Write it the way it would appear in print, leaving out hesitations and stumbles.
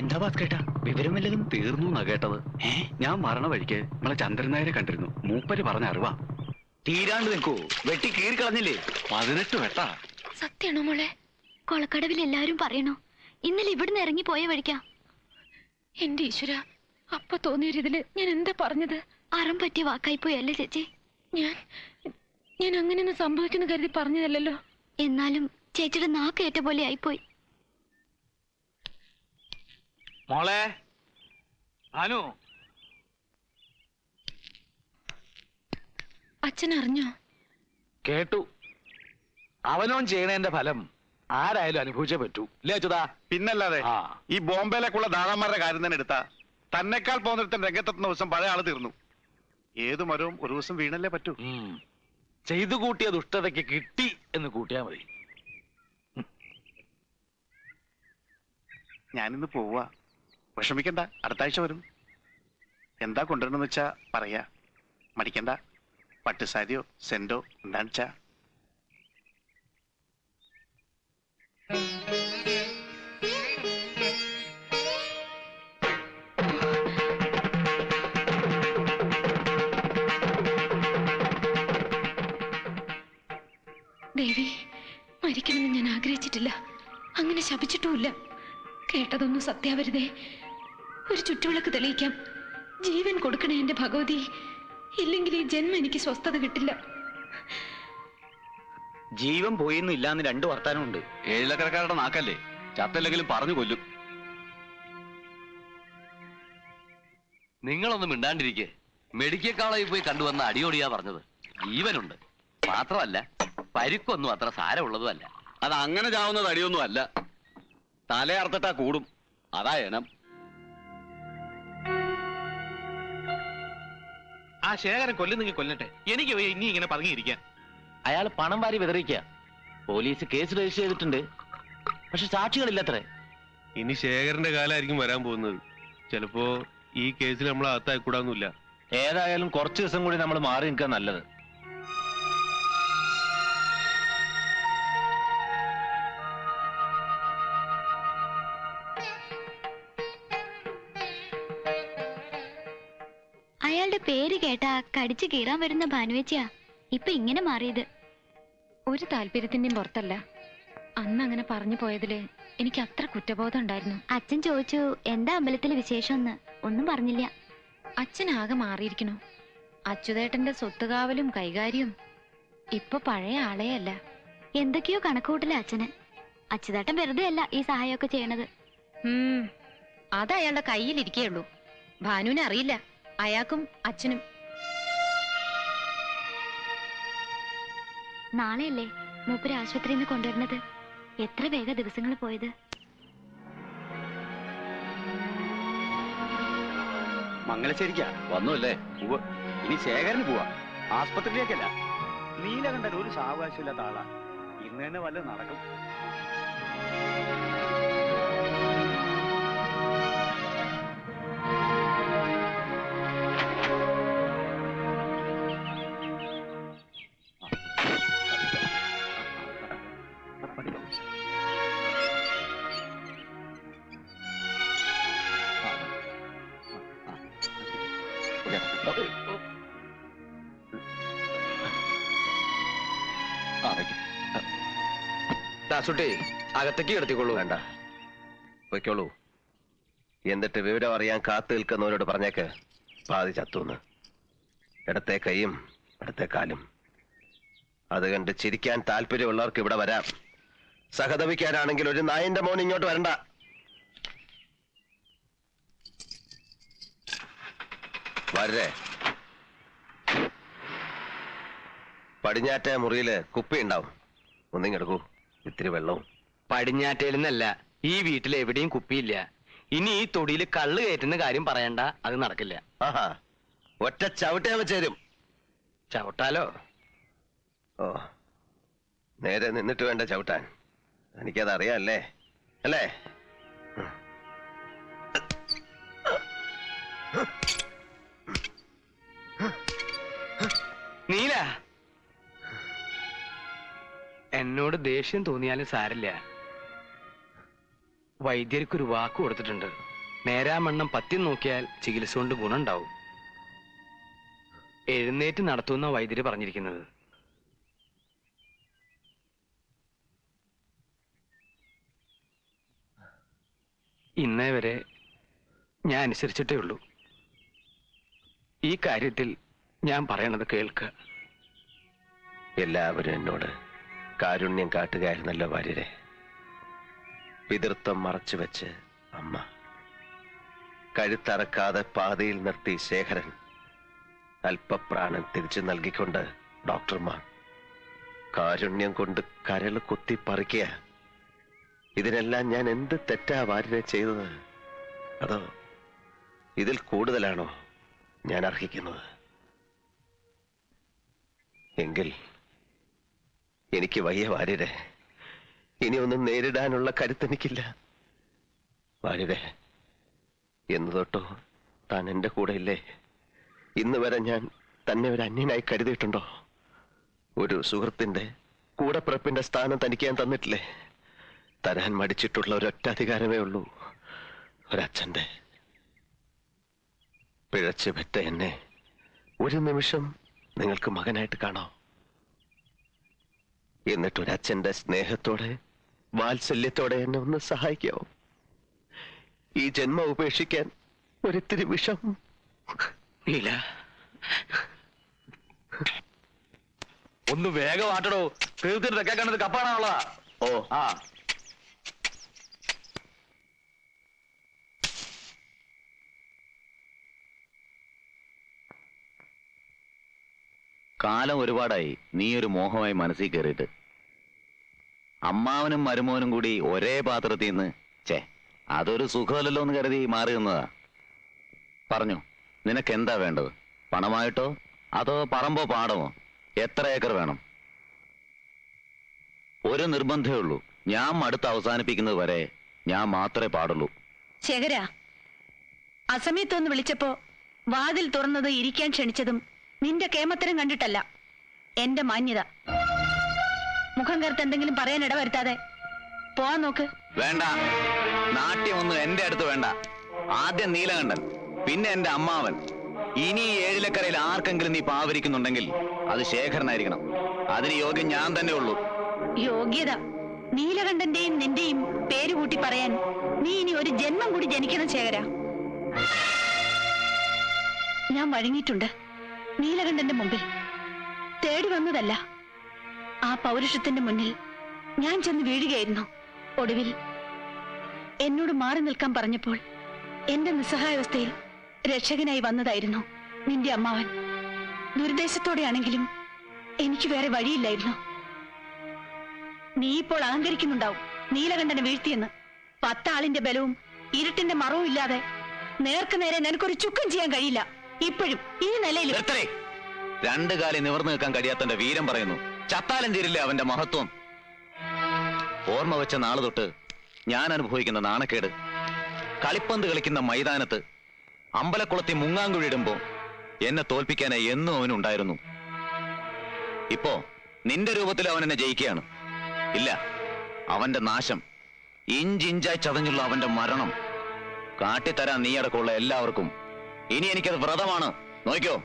എന്താ ഭാസ്കേട്ടാ, വിവരം വല്ലതും? തീർന്നു എന്നാ കേട്ടത്. ഞാൻ മരണ വഴിക്ക് നമ്മളെ ചന്ദ്രൻ നായരെ കണ്ടിരുന്നു. മൂപ്പര് പറഞ്ഞ അറിവാ. തീരാണ്ട് നിൽക്കൂ, വെട്ടി കീറി കളഞ്ഞില്ലേ? 18 വെട്ടാ. സത്യാണോ മോളെ? കൊളക്കടവിൽ എല്ലാരും പറയണോ ഇന്നലെ ഇവിടുന്ന് ഇറങ്ങി പോയ വഴിക്കാ? എന്റെ ഈശ്വര, അപ്പൊ തോന്നിയൊരിതില് ഞാൻ എന്താ പറഞ്ഞത്? അറം പറ്റിയ വാക്കായി പോയി അല്ലേ ചേച്ചി? ഞാൻ അങ്ങനെയൊന്നും സംഭവിക്കുന്നു കരുതി പറഞ്ഞതല്ലോ. എന്നാലും ചേച്ചിയുടെ നാക്കേറ്റ പോലെ ആയിപ്പോയി. മോളെ അനു, അച്ഛൻ അറിഞ്ഞോ? കേട്ടു. അവനോൻ ചെയ്യണേന്റെ ഫലം ആരായാലും അനുഭവിച്ചേ പറ്റൂ, ഇല്ലേ അച്യുതാ? പിന്നല്ലാതെ. ഈ ബോംബെയിലേക്കുള്ള ദാതാന്മാരുടെ കാര്യം തന്നെ എടുത്താ തന്നെക്കാൾ പോകുന്നിടത്തൻ രംഗത്തെത്തുന്ന ദിവസം പഴയ ആള് തീർന്നു. ഏതു മരവും ഒരു ദിവസം വീണല്ലേ പറ്റൂ. ചെയ്തു കൂട്ടിയ ദുഷ്ടതയ്ക്ക് കിട്ടി എന്ന് കൂട്ടിയാ മതി. ഞാനിന്ന് പോവാ, വിഷമിക്കണ്ട, അടുത്ത ആഴ്ച വരും. എന്താ കൊണ്ടുവരണമെന്ന് വെച്ചാ പറയാ, മടിക്കണ്ട. പട്ടുസാരിയോ സെന്റോ എന്താണെന്ന് വെച്ചാ. ദേവി, മരിക്കണമെന്ന് ഞാൻ ആഗ്രഹിച്ചിട്ടില്ല, അങ്ങനെ ശപിച്ചിട്ടുമില്ല. കേട്ടതൊന്നും സത്യാവരുതേ. ഒരു ചുറ്റുവിളക്ക് തെളിയിക്കാം. ജീവൻ കൊടുക്കണേ എന്റെ ഭഗവതി, ഇല്ലെങ്കിൽ ഈ ജന്മം എനിക്ക് സ്വസ്ഥത കിട്ടില്ല. ജീവൻ പോയിന്നും ഇല്ലാന്ന് 2 വർത്താനമുണ്ട്. ഏഴിലക്കരക്കാരുടെ നാക്കല്ലേ, ചത്തല്ലെങ്കിലും പറഞ്ഞു കൊല്ലും. നിങ്ങളൊന്നും മിണ്ടാണ്ടിരിക്കെ. മെഡിക്കൽ കോളേജിൽ പോയി കണ്ടുവന്ന അടിയോടിയാ പറഞ്ഞത്. ജീവനുണ്ട് മാത്രമല്ല, പരിക്കൊന്നും അത്ര സാരമുള്ളതും അല്ല. അത് അങ്ങനെ ചാവുന്നത് അടിയൊന്നും അല്ല, തലയർത്തിട്ടാ കൂടും. അതാ എനം. ആ ശേഖരൻ കൊല്ലുന്നെങ്കിൽ കൊല്ലട്ടെ, എനിക്ക് ഇനി ഇങ്ങനെ പറഞ്ഞിരിക്കാൻ. അയാൾ പണം വാരി വിതറിയിക്കുക. പോലീസ് കേസ് രജിസ്റ്റർ ചെയ്തിട്ടുണ്ട്, പക്ഷെ സാക്ഷികളില്ലത്രേ. ഇനി ശേഖരന്റെ കാലമായിരിക്കും വരാൻ പോകുന്നത്. ചിലപ്പോ ഈ കേസിൽ നമ്മൾ അകത്തായിക്കൂടാന്നില്ല. ഏതായാലും കുറച്ചു ദിവസം കൂടി നമ്മൾ മാറി നിൽക്കാൻ നല്ലത്. അയാളുടെ പേര് കേട്ടാ കടിച്ചു കീറാൻ വരുന്ന ഭാനുവേച്ചിയാ ഇപ്പൊ ഇങ്ങനെ മാറിയത്. ഒരു താല്പര്യത്തിന്റെയും പുറത്തല്ല. അന്ന് അങ്ങനെ പറഞ്ഞു പോയതില് എനിക്ക് അത്ര കുറ്റബോധം ഉണ്ടായിരുന്നു. അച്ഛൻ ചോദിച്ചു എന്താ അമ്പലത്തിലെ വിശേഷം, ഒന്നും പറഞ്ഞില്ല. അച്ഛൻ ആകെ മാറിയിരിക്കണു. അച്യുതേട്ടന്റെ സ്വത്തുകാവലും കൈകാര്യവും ഇപ്പൊ പഴയ ആളെയല്ല. എന്തൊക്കെയോ കണക്കൂട്ടില്ല അച്ഛന്. അച്യുതേട്ടൻ വെറുതെ അല്ല ഈ സഹായമൊക്കെ ചെയ്യണത്. അത് അയാളുടെ കയ്യിലിരിക്കേയുള്ളൂ. ഭാനുവിനെ അറിയില്ല, അയാൾക്കും അച്ഛനും. നാളെയല്ലേ മൂപ്പര് ആശുപത്രിയിൽ നിന്ന് കൊണ്ടുവരുന്നത്? എത്ര വേഗ ദിവസങ്ങൾ പോയത്. മംഗലശ്ശേരിക്കാ വന്നുല്ലേ? ഇനി ശേഖരന് പോവാ, ആസ്പത്രിയിലേക്കല്ല. നീലകണ്ഠൻ ഒരു സാവകാശമില്ലാത്ത ആളാ. ഇന്ന് തന്നെ വല്ലതും നടക്കും. ദാസുട്ടി, അകത്തേക്ക് കിടത്തിക്കൊള്ളൂ. വേണ്ട, വയ്ക്കോളൂ. എന്നിട്ട് വിവരം അറിയാൻ കാത്തു നിൽക്കുന്നവരോട് പറഞ്ഞേക്ക് പാതി ചത്തുന്ന്. ഇടത്തെ കൈയും ഇടത്തെ കാലും. അത് കണ്ട് ചിരിക്കാൻ താല്പര്യമുള്ളവർക്ക് ഇവിടെ വരാം. സഹതപിക്കാനാണെങ്കിൽ ഒരു നായന്റെ മോൻ ഇങ്ങോട്ട് വരണ്ട. വരേ. പടിഞ്ഞാറ്റ മുറിയില് കുപ്പി ഉണ്ടാവും, ഒന്നിങ്ങെടുക്കൂ. ഇത്തിരി വെള്ളവും. പടിഞ്ഞാറ്റയിൽ നിന്നല്ല, ഈ വീട്ടിൽ എവിടെയും കുപ്പിയില്ല. ഇനി ഈ തൊടിയിൽ കള്ള് കയറ്റുന്ന കാര്യം പറയണ്ട, അത് നടക്കില്ല. ആഹാ, ഒറ്റ ചവിട്ടയാൻ വെച്ചേരും. ചവിട്ടാലോ? ഓ, നേരെ നിന്നിട്ട് വേണ്ട ചവിട്ടാൻ. എനിക്കത് അറിയാല്ലേ അല്ലേ? നീല, എന്നോട് ദേഷ്യം തോന്നിയാലും സാരില്ല. വൈദ്യർക്കൊരു വാക്ക് കൊടുത്തിട്ടുണ്ട്. നേരാമണ്ണം പത്തി നോക്കിയാൽ ചികിത്സ കൊണ്ട് ഗുണമുണ്ടാവും. എഴുന്നേറ്റ് നടത്തുന്ന വൈദ്യര് പറഞ്ഞിരിക്കുന്നത്. ഇന്നേ വരെ ഞാൻ അനുസരിച്ചിട്ടേ ഉള്ളൂ. ഈ കാര്യത്തിൽ ഞാൻ പറയണത് കേൾക്കുക. എല്ലാവരും എന്നോട് കാരുണ്യം കാട്ടുകയായിരുന്നല്ലോ വാര്യരെ. പിതൃത്വം മറച്ചു വെച്ച് അമ്മ, കഴുത്തറക്കാതെ പാതയിൽ നിർത്തി ശേഖരൻ, അല്പപ്രാണൻ തിരിച്ചു നൽകിക്കൊണ്ട് ഡോക്ടർമാർ, കാരുണ്യം കൊണ്ട് കരൾ കുത്തി പറിക്കുക. ഇതിനെല്ലാം ഞാൻ എന്ത് തെറ്റാ വാര്യരെ ചെയ്തത്? അതോ ഇതിൽ കൂടുതലാണോ ഞാൻ അർഹിക്കുന്നത്? എങ്കിൽ എനിക്ക് വയ്യ വാര്യരെ, ഇനി ഒന്നും നേരിടാനുള്ള കരുത്തെനിക്കില്ല. വാര്യരെ, എന്ന് തൊട്ടോ താൻ എന്റെ കൂടെ ഇല്ലേ? ഇന്ന് വരെ ഞാൻ തന്നെ ഒരു അന്യനായി കരുതിയിട്ടുണ്ടോ? ഒരു സുഹൃത്തിന്റെ കൂടപ്പിറപ്പിന്റെ സ്ഥാനം തനിക്ക് ഞാൻ തന്നിട്ടില്ലേ? തരാൻ മടിച്ചിട്ടുള്ള ഒരൊറ്റ അധികാരമേ ഉള്ളൂ, ഒരച്ഛന്റെ. പിഴച്ചു പെറ്റ എന്നെ ഒരു നിമിഷം നിങ്ങൾക്ക് മകനായിട്ട് കാണാം. എന്നിട്ടൊരച്ഛന്റെ സ്നേഹത്തോടെ വാത്സല്യത്തോടെ എന്നെ ഒന്ന് സഹായിക്കാവോ? ഈ ജന്മം ഉപേക്ഷിക്കാൻ ഒരിത്തിരി വിഷം. ഇല്ല, ഒന്ന് വേഗം ആട്ടടോ. തീർത്തിട്ട് തെക്കാൻ കണ്ടത് കപ്പാണുള്ളതാ. ഓ ആ കാലം ഒരുപാടായി നീ ഒരു മോഹമായി മനസ്സിൽ കയറിയിട്ട്. അമ്മാവനും മരുമോനും കൂടി ഒരേ പാത്രത്തിൽ നിന്ന് അതൊരു സുഖമല്ലല്ലോ എന്ന് കരുതി മാറി നിന്നതാ. പറഞ്ഞു, നിനക്ക് എന്താ വേണ്ടത്? പണമായിട്ടോ അതോ പറമ്പോ പാടമോ? എത്ര ഏക്കർ വേണം? ഒരു നിർബന്ധമേ ഉള്ളൂ, ഞാൻ മടുത്ത് അവസാനിപ്പിക്കുന്നത് വരെ ഞാൻ മാത്രമേ പാടുള്ളൂ. ശേഖര, അസമയത്തൊന്ന് വിളിച്ചപ്പോ വാതിൽ തുറന്നത് ഇരിക്കാൻ ക്ഷണിച്ചതും നിന്റെ കേമത്തരം കണ്ടിട്ടല്ല, എന്റെ മാന്യത. മുഖം കറുത്ത് എന്തെങ്കിലും പറയാൻ ഇടവരുത്താതെ പോവാൻ നോക്ക്. വേണ്ട, നാട്യമൊന്നും എന്റെ അടുത്ത് വേണ്ട. ആദ്യം നീലകണ്ഠൻ, പിന്നെ എന്റെ അമ്മാവൻ. ഇനി ഈ ഏഴിലക്കരയിൽ ആർക്കെങ്കിലും നീ പാവരിക്കുന്നുണ്ടെങ്കിൽ അത് ശേഖരനായിരിക്കണം. അതിന് യോഗ്യം ഞാൻ തന്നെ ഉള്ളൂ. യോഗ്യത? നീലകണ്ഠന്റെയും നിന്റെയും പേര് കൂട്ടി പറയാൻ നീ ഇനി ഒരു ജന്മം കൂടി ജനിക്കണം ശേഖര. ഞാൻ വഴങ്ങിയിട്ടുണ്ട് നീലകണ്ഠന്റെ മുമ്പിൽ. തേടി വന്നതല്ല, ആ പൗരുഷത്തിന്റെ മുന്നിൽ ഞാൻ ചെന്ന് വീഴുകയായിരുന്നു. ഒടുവിൽ എന്നോട് മാറി നിൽക്കാൻ പറഞ്ഞപ്പോൾ എന്റെ നിസ്സഹായാവസ്ഥയിൽ രക്ഷകനായി വന്നതായിരുന്നു നിന്റെ അമ്മാവൻ. ദുരുദ്ദേശത്തോടെയാണെങ്കിലും എനിക്ക് വേറെ വഴിയില്ലായിരുന്നു. നീ ഇപ്പോൾ അഹങ്കരിക്കുന്നുണ്ടാവും നീലകണ്ഠനെ വീഴ്ത്തിയെന്ന്. 10 ആളിന്റെ ബലവും ഇരുട്ടിന്റെ മറവും ഇല്ലാതെ നേർക്ക് നേരെ നിനക്കൊരു ചുക്കം ചെയ്യാൻ കഴിയില്ല. ഇപ്പോഴും ഈ നിലയിൽ രണ്ടു കാലി നിവർന്നു നിൽക്കാൻ കഴിയാത്തന്റെ വീരം പറയുന്നു. ചത്താലും തീരില്ല അവന്റെ മഹത്വം. ഓർമ്മ വെച്ച നാളെ തൊട്ട് ഞാൻ അനുഭവിക്കുന്ന നാണക്കേട്. കളിപ്പന്ത് കളിക്കുന്ന മൈതാനത്ത് അമ്പലക്കുളത്തി മുങ്ങാങ്കുഴിയിടുമ്പോ എന്നെ തോൽപ്പിക്കാനായി എന്നും അവനുണ്ടായിരുന്നു. ഇപ്പോ നിന്റെ രൂപത്തിൽ അവൻ എന്നെ ജയിക്കുകയാണ്. ഇല്ല, അവന്റെ നാശം, ഇഞ്ചിഞ്ചായി ചതഞ്ഞുള്ള അവന്റെ മരണം കാട്ടിത്തരാൻ നീ അടക്കമുള്ള എല്ലാവർക്കും. ഇനി എനിക്കത് വ്രതമാണ്. നോക്കിയോ.